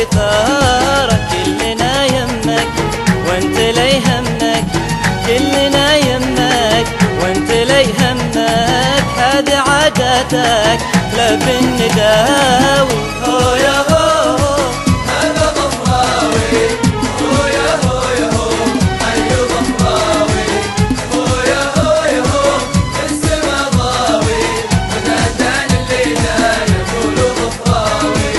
وإثارة، كلنا يمك وانت لا يهمك، كلنا يمك وانت لا يهمك. هذه عاداتك لا بالنداوي. هو يا هو هذا ضفراوي، هو يا هو يا هو حي ضفراوي، هو يا هو يا هو السما ضاوي، ودندان اللي دان يقول ضفراوي.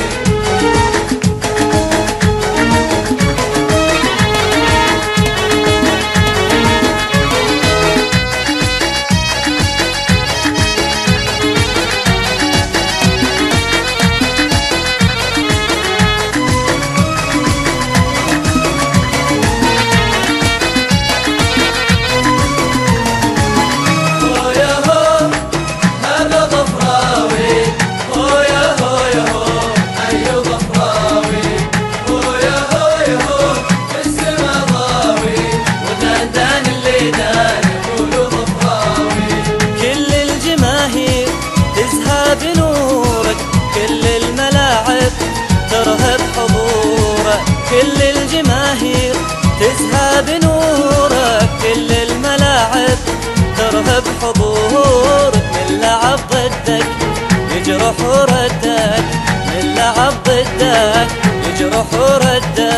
بنورك كل الملاعب ترهب حضورك، كل الجماهير تزهى بنورك، كل الملاعب ترهب حضورك. من لعب ضدك يجرح وردك، من لعب ضدك يجرح وردك.